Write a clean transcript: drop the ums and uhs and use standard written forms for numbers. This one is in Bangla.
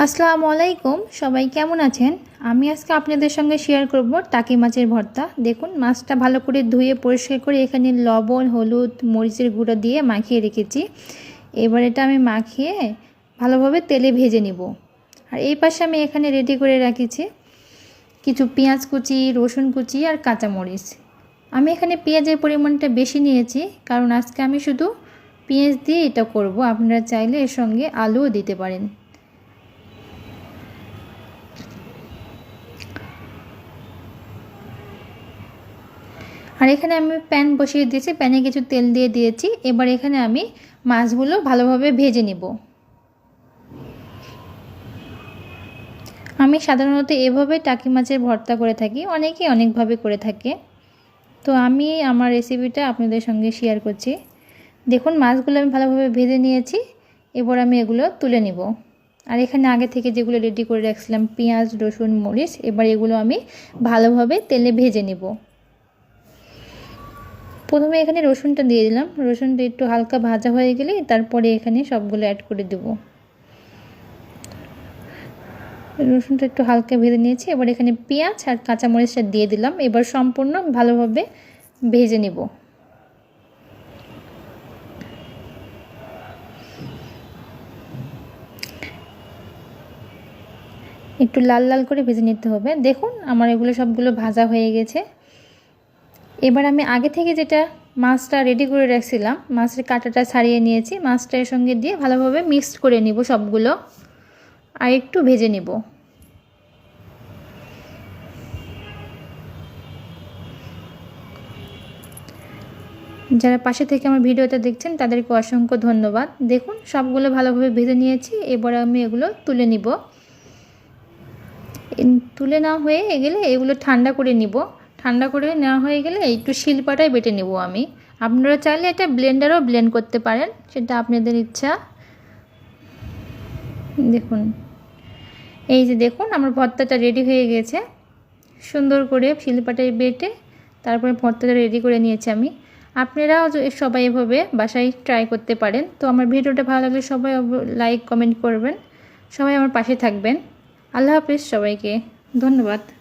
আসসালামু আলাইকুম, সবাই কেমন আছেন? আমি আজকে আপনাদের সঙ্গে শেয়ার করব টাকি মাছের ভর্তা। দেখুন, মাছটা ভালো করে ধুয়ে পরিষ্কার করে এখানে লবণ, হলুদ, মরিচের গুঁড়ো দিয়ে মাখিয়ে রেখেছি। এবার এটা আমি মাখিয়ে ভালোভাবে তেলে ভেজে নিব। আর এই পাশে আমি এখানে রেডি করে রেখেছি কিছু পেঁয়াজ কুচি, রসুন কুচি আর কাঁচামরিচ। আমি এখানে পেঁয়াজের পরিমাণটা বেশি নিয়েছি, কারণ আজকে আমি শুধু পেঁয়াজ দিয়ে এটা করব। আপনারা চাইলে এর সঙ্গে আলুও দিতে পারেন। আর এখানে আমি প্যান বসিয়ে দিয়েছি, প্যানে কিছু তেল দিয়ে দিয়েছি। এবার এখানে আমি মাছগুলো ভালোভাবে ভেজে নেব। আমি সাধারণত এভাবে টাকি মাছের ভর্তা করে থাকি, অনেকেই অনেকভাবে করে থাকে। তো আমি আমার রেসিপিটা আপনাদের সঙ্গে শেয়ার করছি। দেখুন, মাছগুলো আমি ভালোভাবে ভেজে নিয়েছি। এবার আমি এগুলো তুলে নিব। আর এখানে আগে থেকে যেগুলো রেডি করে রাখছিলাম পেঁয়াজ, রসুন, মরিচ, এবার এগুলো আমি ভালোভাবে তেলে ভেজে নেব। প্রথমে এখানে রসুনটা দিয়ে দিলাম। রসুনটা একটু হালকা ভাজা হয়ে গেলে তারপরে এখানে সবগুলো অ্যাড করে দেব। রসুনটা একটু হালকা ভেজে নিয়েছি। এবার এখানে পেঁয়াজ আর কাঁচামরিচটা দিয়ে দিলাম। এবার সম্পূর্ণ ভালোভাবে ভেজে নেব। একটু লাল লাল করে ভেজে নিতে হবে। দেখুন, আমার এগুলো সবগুলো ভাজা হয়ে গেছে। এবার আমি আগে থেকে যেটা মাছটা রেডি করে রাখছিলাম, মাছের কাঁটাটা ছাড়িয়ে নিয়েছি। মাছটার সঙ্গে দিয়ে ভালোভাবে মিক্সড করে নিব সবগুলো, আর একটু ভেজে নিব। যারা পাশে থেকে আমার ভিডিওটা দেখছেন তাদেরকে অসংখ্য ধন্যবাদ। দেখুন, সবগুলো ভালোভাবে ভেজে নিয়েছি। এবার আমি এগুলো তুলে নিব। তুলে নেওয়া হয়ে গেলে এগুলো ঠান্ডা করে নিব। ঠান্ডা করে নেওয়া হয়ে গেলে একটু শিলপাটায় বেটে নেব আমি। আপনারা চাইলে এটা ব্লেন্ডারও ব্লেন্ড করতে পারেন, সেটা আপনাদের ইচ্ছা। দেখুন, এই যে দেখুন, আমার ভর্তাটা রেডি হয়ে গেছে। সুন্দর করে শিলপাটায় বেটে তারপরে ভর্তাটা রেডি করে নিয়েছি আমি। আপনারাও সবাই এভাবে বাসায় ট্রাই করতে পারেন। তো আমার ভিডিওটা ভালো লাগলে সবাই লাইক কমেন্ট করবেন। সবাই আমার পাশে থাকবেন। আল্লাহ হাফেজ, সবাইকে ধন্যবাদ।